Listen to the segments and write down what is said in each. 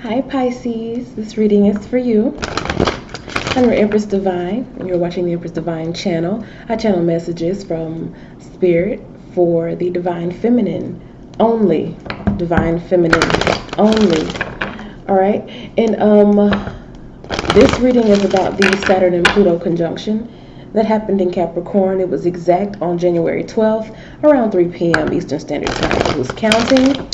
Hi Pisces, this reading is for you. I'm your Empress Divine, and you're watching the Empress Divine Channel. I channel messages from Spirit for the Divine Feminine only. Divine Feminine only. Alright, and this reading is about the Saturn and Pluto conjunction that happened in Capricorn. It was exact on January 12th, around 3 p.m. Eastern Standard Time. Who's counting?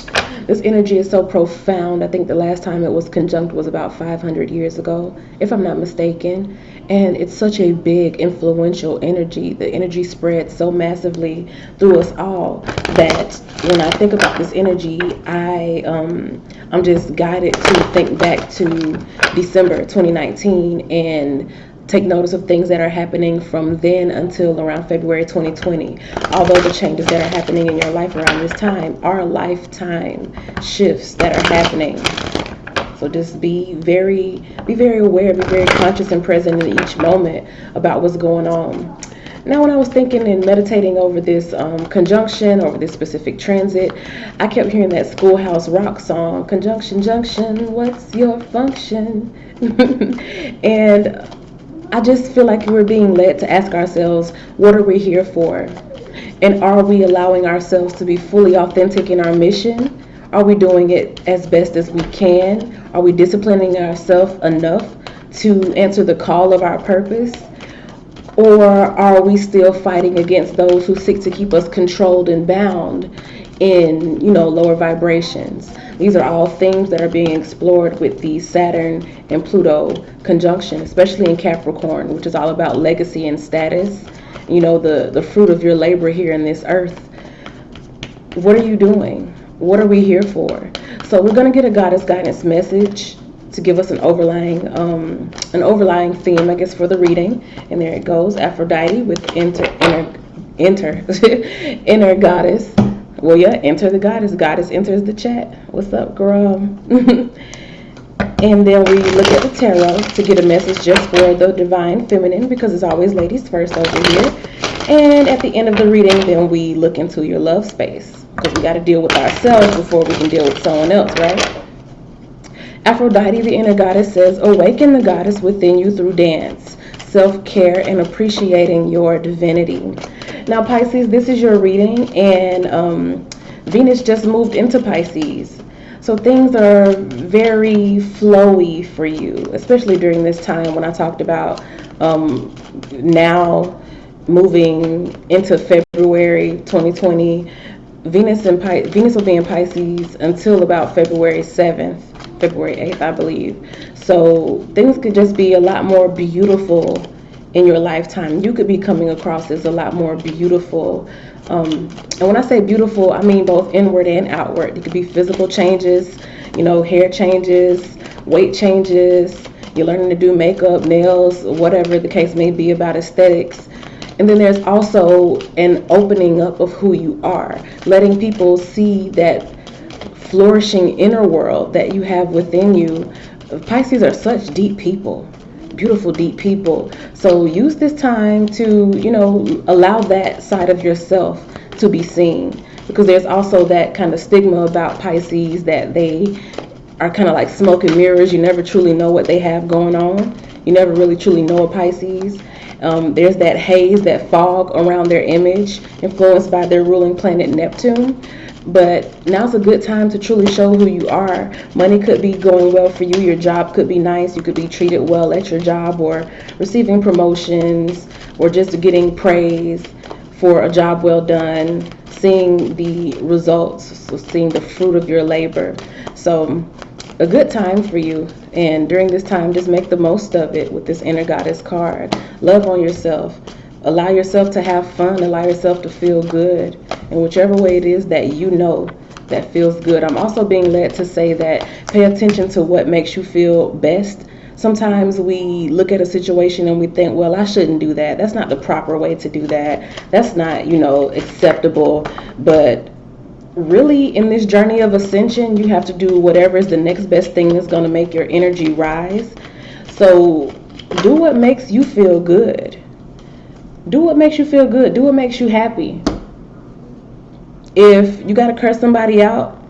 This energy is so profound. I think the last time it was conjunct was about 500 years ago, if I'm not mistaken. And it's such a big, influential energy. The energy spreads so massively through us all that when I think about this energy, I'm just guided to think back to December 2019 and take notice of things that are happening from then until around February 2020. Although the changes that are happening in your life around this time are lifetime shifts that are happening. So just be very aware, be very conscious and present in each moment about what's going on. Now, when I was thinking and meditating over this conjunction, over this specific transit, I kept hearing that Schoolhouse Rock song, Conjunction Junction, what's your function? And I just feel like we're being led to ask ourselves, what are we here for? And are we allowing ourselves to be fully authentic in our mission? Are we doing it as best as we can? Are we disciplining ourselves enough to answer the call of our purpose? Or are we still fighting against those who seek to keep us controlled and bound in, lower vibrations? These are all themes that are being explored with the Saturn and Pluto conjunction, especially in Capricorn, which is all about legacy and status, the fruit of your labor here in this earth. What are you doing? What are we here for? So we're going to get a goddess guidance message to give us an overlying theme, I guess, for the reading. And there it goes, Aphrodite with inner goddess. Well, yeah, enter the goddess. Goddess enters the chat. What's up, girl? And then we look at the tarot to get a message just for the divine feminine, because it's always ladies first over here. And at the end of the reading, then we look into your love space, because we got to deal with ourselves before we can deal with someone else, right? Aphrodite, the inner goddess, says, awaken the goddess within you through dance, self-care, and appreciating your divinity. Now, Pisces, this is your reading, and Venus just moved into Pisces. So things are very flowy for you, especially during this time when I talked about now moving into February 2020. Venus will be in Pisces until about February 7th, February 8th, I believe. So things could just be a lot more beautiful in your lifetime. You could be coming across as a lot more beautiful. And when I say beautiful, I mean both inward and outward. It could be physical changes, hair changes, weight changes. You're learning to do makeup, nails, whatever the case may be about aesthetics. And then there's also an opening up of who you are, letting people see that flourishing inner world that you have within you. Pisces are such deep people, beautiful, deep people. So use this time to, allow that side of yourself to be seen, because there's also that kind of stigma about Pisces that they are kind of like smoke and mirrors. You never truly know what they have going on. You never really truly know a Pisces. There's that haze, that fog around their image, influenced by their ruling planet Neptune. But now's a good time to truly show who you are. Money could be going well for you. Your job could be nice. You could be treated well at your job, or receiving promotions, or just getting praise for a job well done, seeing the results, so seeing the fruit of your labor. So a good time for you. And during this time, just make the most of it with this inner goddess card. Love on yourself. Allow yourself to have fun. Allow yourself to feel good in whichever way it is that that feels good. I'm also being led to say that pay attention to what makes you feel best. Sometimes we look at a situation and we think, well, I shouldn't do that. That's not the proper way to do that. That's not, acceptable. But really, in this journey of ascension, you have to do whatever is the next best thing that's going to make your energy rise. So do what makes you feel good. Do what makes you feel good. Do what makes you happy. If you got to curse somebody out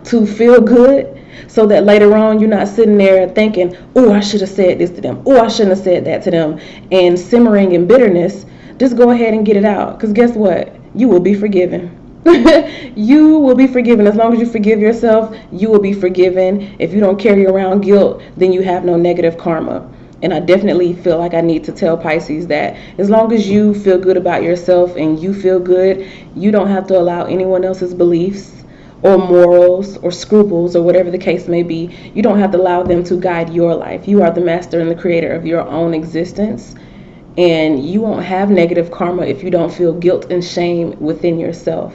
to feel good, so that later on you're not sitting there thinking, oh, I should have said this to them, oh, I shouldn't have said that to them, and simmering in bitterness. Just go ahead and get it out, because guess what? You will be forgiven. You will be forgiven. As long as you forgive yourself, you will be forgiven. If you don't carry around guilt, then you have no negative karma. And I definitely feel like I need to tell Pisces that as long as you feel good about yourself and you feel good, you don't have to allow anyone else's beliefs or morals or scruples or whatever the case may be. You don't have to allow them to guide your life. You are the master and the creator of your own existence. And you won't have negative karma if you don't feel guilt and shame within yourself.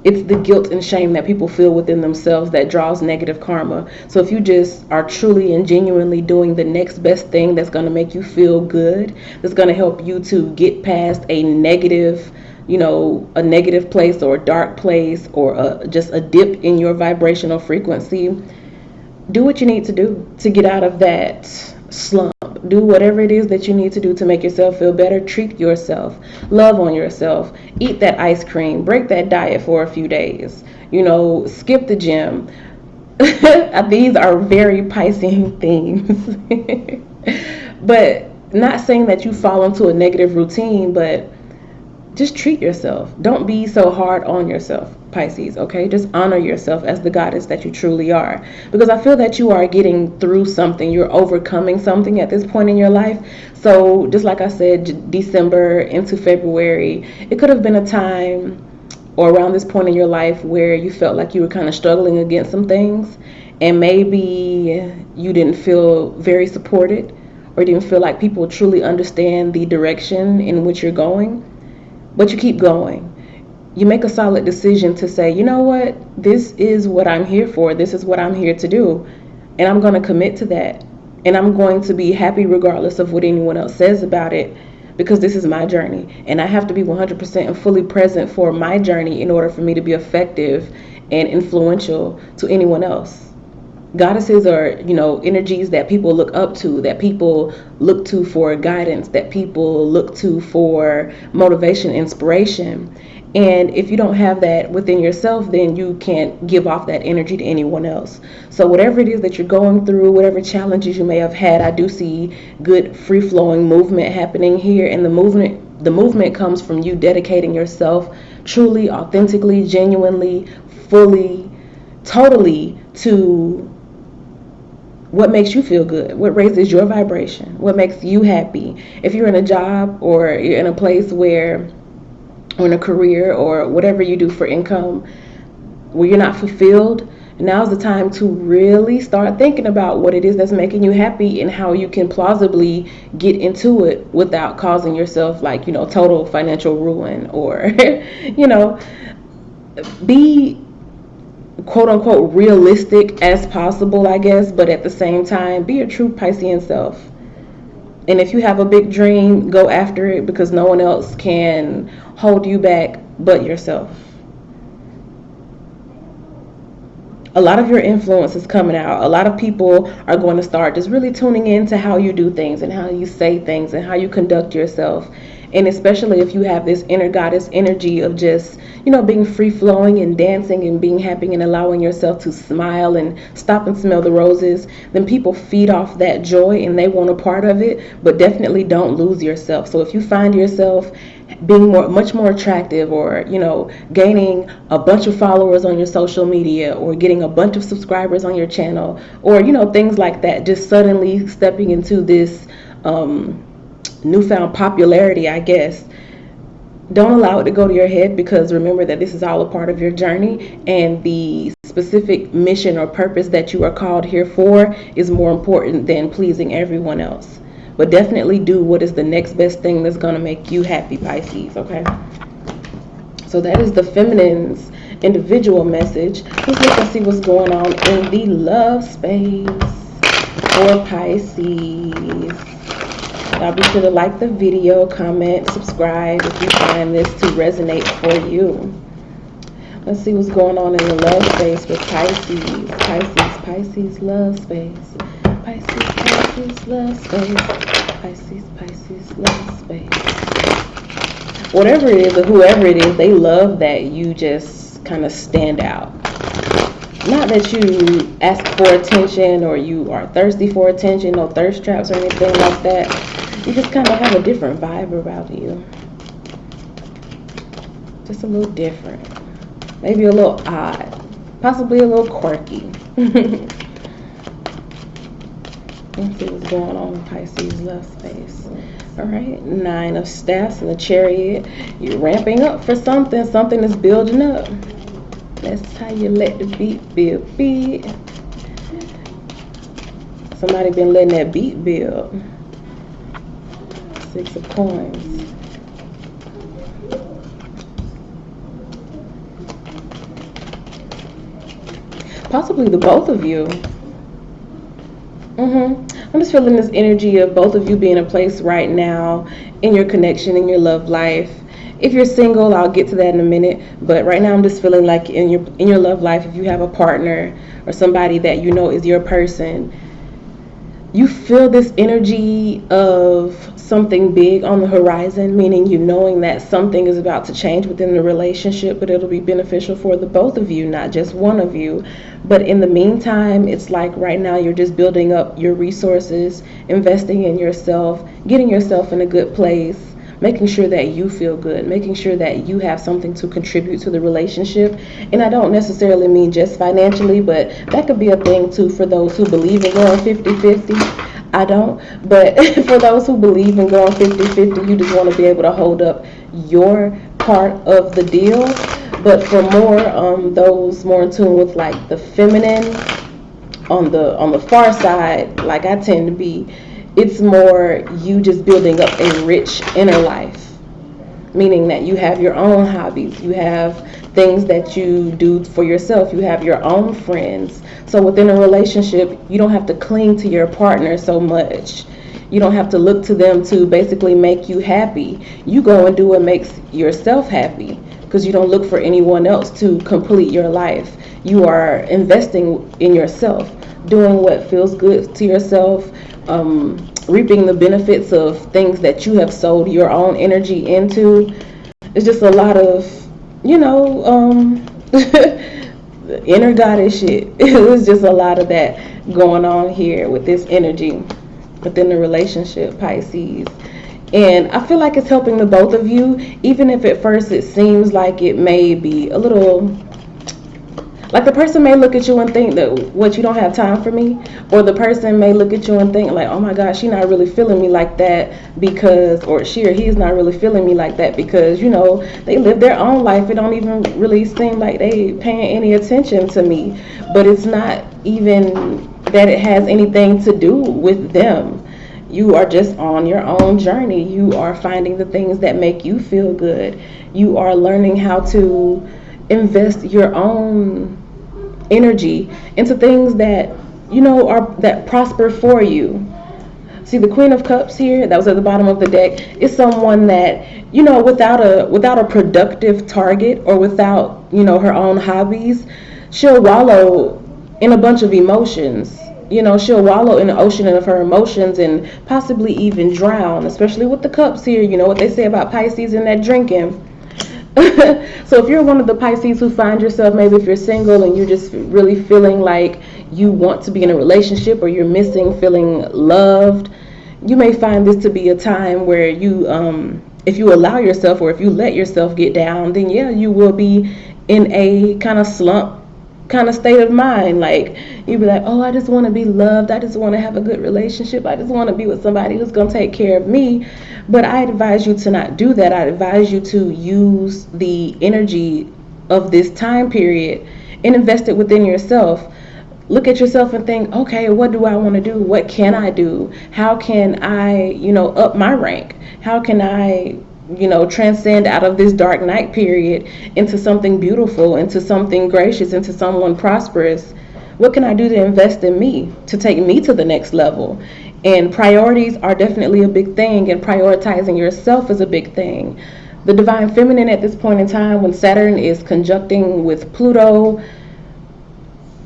It's the guilt and shame that people feel within themselves that draws negative karma. So if you just are truly and genuinely doing the next best thing that's going to make you feel good, that's going to help you to get past a negative, a negative place or a dark place or just a dip in your vibrational frequency, do what you need to do to get out of that slump. Do whatever it is that you need to do to make yourself feel better. Treat yourself. Love on yourself. Eat that ice cream. Break that diet for a few days. Skip the gym. These are very Piscean things. But not saying that you fall into a negative routine, but just treat yourself. Don't be so hard on yourself, Pisces, okay? Just honor yourself as the goddess that you truly are. Because I feel that you are getting through something. You're overcoming something at this point in your life. So just like I said, December into February, it could have been a time or around this point in your life where you felt like you were kind of struggling against some things. And maybe you didn't feel very supported or didn't feel like people truly understand the direction in which you're going. But you keep going. You make a solid decision to say, you know what, this is what I'm here for. This is what I'm here to do. And I'm going to commit to that. And I'm going to be happy regardless of what anyone else says about it, because this is my journey. And I have to be 100% and fully present for my journey in order for me to be effective and influential to anyone else. Goddesses are, energies that people look up to, that people look to for guidance, that people look to for motivation, inspiration. And if you don't have that within yourself, then you can't give off that energy to anyone else. So whatever it is that you're going through, whatever challenges you may have had, I do see good free-flowing movement happening here. And the movement comes from you dedicating yourself truly, authentically, genuinely, fully, totally to what makes you feel good, what raises your vibration, what makes you happy. If you're in a job or you're in a place where, or in a career or whatever you do for income, where you're not fulfilled, now's the time to really start thinking about what it is that's making you happy and how you can plausibly get into it without causing yourself total financial ruin or, be quote unquote realistic as possible, I guess, but at the same time be your true Piscean self. And if you have a big dream, go after it, because no one else can hold you back but yourself. A lot of your influence is coming out. A lot of people are going to start just really tuning into how you do things and how you say things and how you conduct yourself. And especially if you have this inner goddess energy of just, being free-flowing and dancing and being happy and allowing yourself to smile and stop and smell the roses, then people feed off that joy and they want a part of it, but definitely don't lose yourself. So if you find yourself being much more attractive or, gaining a bunch of followers on your social media or getting a bunch of subscribers on your channel or, things like that, just suddenly stepping into this newfound popularity, I guess, don't allow it to go to your head, because remember that this is all a part of your journey, and the specific mission or purpose that you are called here for is more important than pleasing everyone else. But definitely do what is the next best thing that's going to make you happy, Pisces, okay? So that is the feminine's individual message. Let's look and see what's going on in the love space for Pisces. Y'all be sure to like the video, comment, subscribe if you find this to resonate for you. Let's see what's going on in the love space with Pisces. Pisces, love space. Pisces, love space. Pisces, love space. Whatever it is or whoever it is, they love that you just kind of stand out. not that you ask for attention or you are thirsty for attention, no thirst traps or anything like that. You just kind of have a different vibe about you. Just a little different. Maybe a little odd. Possibly a little quirky. Let's see what's going on in Pisces love space. Alright, 9 of Staffs and the Chariot. You're ramping up for something. Something is building up. That's how you let the beat build. Beat. Somebody been letting that beat build. 6 of Coins. Possibly the both of you. I'm just feeling this energy of both of you being in a place right now in your connection, in your love life. If you're single, I'll get to that in a minute. But right now, I'm just feeling like in your love life, if you have a partner or somebody that you know is your person, you feel this energy of something big on the horizon, meaning you knowing that something is about to change within the relationship, but it'll be beneficial for the both of you, not just one of you. But in the meantime, it's like right now you're just building up your resources, investing in yourself, getting yourself in a good place, making sure that you feel good, making sure that you have something to contribute to the relationship. And I don't necessarily mean just financially, but that could be a thing too for those who believe in going 50-50. I don't, but for those who believe in going 50-50, you just want to be able to hold up your part of the deal. But for more those more in tune with like the feminine on the far side, like I tend to be, it's more you just building up a rich inner life, meaning that you have your own hobbies, you have things that you do for yourself, you have your own friends. So within a relationship, you don't have to cling to your partner so much. You don't have to look to them to basically make you happy. You go and do what makes yourself happy, because you don't look for anyone else to complete your life. You are investing in yourself, doing what feels good to yourself, reaping the benefits of things that you have sold your own energy into. It's just a lot of, inner goddess shit. It was just a lot of that going on here with this energy within the relationship, Pisces. And I feel like it's helping the both of you, even if at first it seems like it may be a little, like the person may look at you and think that, what, you don't have time for me? Or the person may look at you and think like, oh my gosh, she's not really feeling me like that because, or she or he's not really feeling me like that because, they live their own life. It don't even really seem like they paying any attention to me. But it's not even that it has anything to do with them. You are just on your own journey. You are finding the things that make you feel good. You are learning how to invest your own energy into things that that prosper for you. See, the Queen of Cups here that was at the bottom of the deck is someone that without a productive target or without her own hobbies, she'll wallow in a bunch of emotions. She'll wallow in the ocean of her emotions and possibly even drown, especially with the cups here. You know what they say about Pisces and that drinking. So if you're one of the Pisces who find yourself, maybe if you're single and you're just really feeling like you want to be in a relationship or you're missing feeling loved, you may find this to be a time where you, if you allow yourself or if you let yourself get down, then yeah, you will be in a kind of slump kind of state of mind. Like you'd be like, oh, I just want to be loved, I just want to have a good relationship, I just want to be with somebody who's going to take care of me. But I advise you to not do that. I advise you to use the energy of this time period and invest it within yourself. Look at yourself and think, okay, what do I want to do? What can I do? How can I up my rank? How can I transcend out of this dark night period into something beautiful, into something gracious, into someone prosperous? What can I do to invest in me, to take me to the next level? And priorities are definitely a big thing, and prioritizing yourself is a big thing. The Divine Feminine at this point in time, when Saturn is conjuncting with Pluto,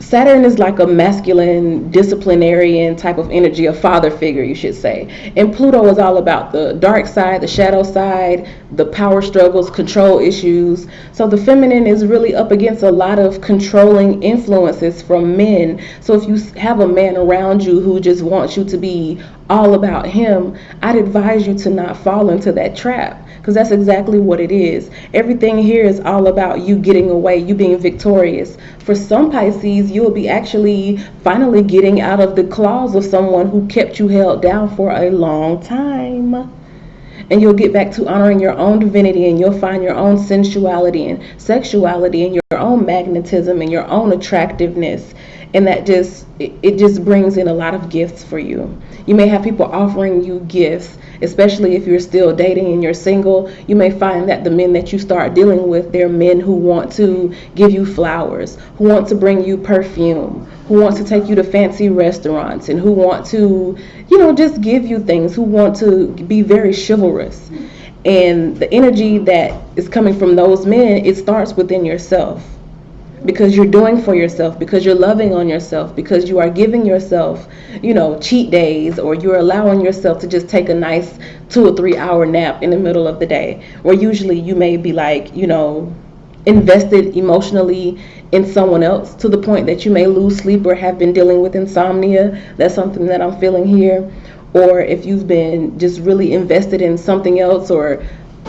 Saturn is like a masculine, disciplinarian type of energy, a father figure, you should say. And Pluto is all about the dark side, the shadow side, the power struggles, control issues. So the feminine is really up against a lot of controlling influences from men. So if you have a man around you who just wants you to be all about him, I'd advise you to not fall into that trap, because that's exactly what it is. Everything here is all about you getting away, you being victorious. For some Pisces, you'll be actually finally getting out of the claws of someone who kept you held down for a long time. And you'll get back to honoring your own divinity, and you'll find your own sensuality and sexuality and your own magnetism and your own attractiveness. And that it just brings in a lot of gifts for you. You may have people offering you gifts, especially if you're still dating and you're single. You may find that the men that you start dealing with, they're men who want to give you flowers, who want to bring you perfume, who want to take you to fancy restaurants, and who want to, just give you things, who want to be very chivalrous. And the energy that is coming from those men, it starts within yourself. Because you're doing for yourself, because you're loving on yourself, because you are giving yourself, cheat days, or you're allowing yourself to just take a nice 2 or 3 hour nap in the middle of the day, where usually you may be like, invested emotionally in someone else to the point that you may lose sleep or have been dealing with insomnia. That's something that I'm feeling here. Or if you've been just really invested in something else, or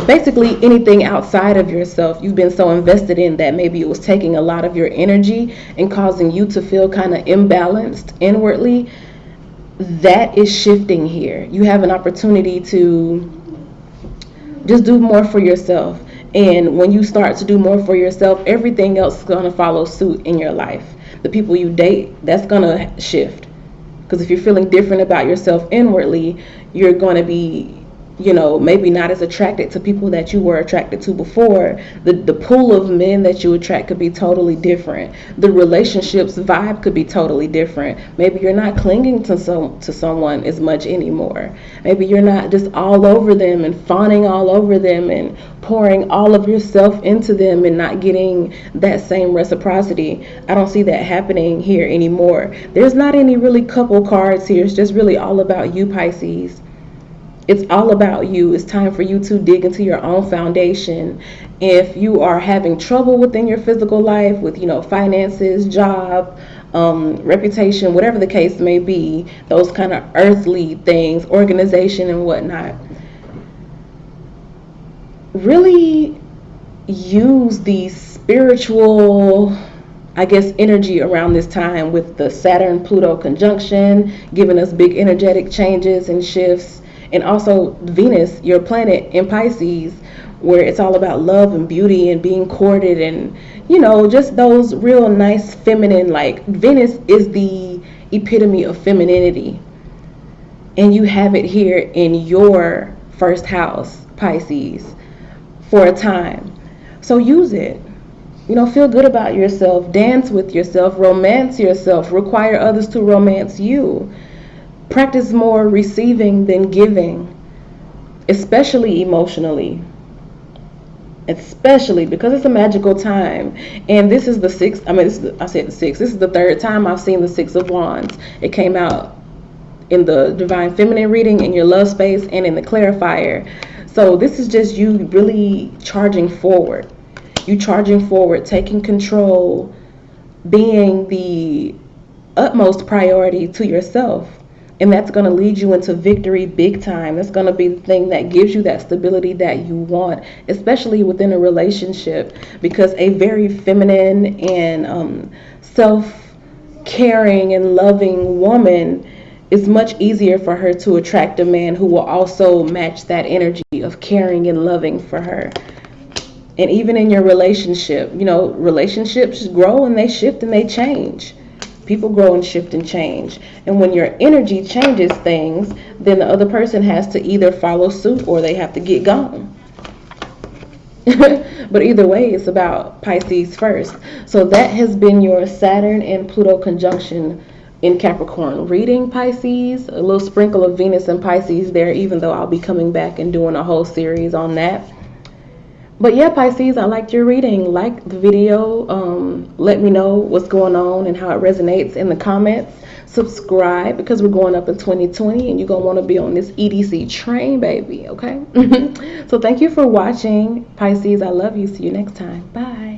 basically anything outside of yourself, you've been so invested in that maybe it was taking a lot of your energy and causing you to feel kind of imbalanced inwardly. That is shifting here. You have an opportunity to just do more for yourself. And when you start to do more for yourself, everything else is going to follow suit in your life. The people you date, that's going to shift. Because if you're feeling different about yourself inwardly, you're going to be maybe not as attracted to people that you were attracted to before. The pool of men that you attract could be totally different. The relationships vibe could be totally different. Maybe you're not clinging to someone as much anymore. Maybe you're not just all over them and fawning all over them and pouring all of yourself into them and not getting that same reciprocity. I don't see that happening here anymore. There's not any really couple cards here. It's just really all about you, Pisces. It's all about you. It's time for you to dig into your own foundation. If you are having trouble within your physical life with, finances, job, reputation, whatever the case may be, those kind of earthly things, organization and whatnot, really use the spiritual, energy around this time with the Saturn-Pluto conjunction, giving us big energetic changes and shifts. And also Venus, your planet in Pisces, where it's all about love and beauty and being courted and, just those real nice feminine, like Venus is the epitome of femininity. And you have it here in your first house, Pisces, for a time. So use it. Feel good about yourself, dance with yourself, romance yourself, require others to romance you. Practice more receiving than giving, especially emotionally. Especially because it's a magical time. And this is the sixth, I said the sixth. This is the third time I've seen the Six of Wands. It came out in the Divine Feminine reading, in your love space, and in the clarifier. So this is just you really charging forward. You charging forward, taking control, being the utmost priority to yourself. And that's going to lead you into victory big time. That's going to be the thing that gives you that stability that you want, especially within a relationship. Because a very feminine and self-caring and loving woman, is much easier for her to attract a man who will also match that energy of caring and loving for her. And even in your relationship, relationships grow and they shift and they change. People grow and shift and change. And when your energy changes things, then the other person has to either follow suit or they have to get gone. But either way, it's about Pisces first. So that has been your Saturn and Pluto conjunction in Capricorn reading, Pisces. A little sprinkle of Venus and Pisces there, even though I'll be coming back and doing a whole series on that. But yeah, Pisces, I liked your reading. Like the video. Let me know what's going on and how it resonates in the comments. Subscribe because we're going up in 2020 and you're going to want to be on this EDC train, baby. Okay? So thank you for watching. Pisces, I love you. See you next time. Bye.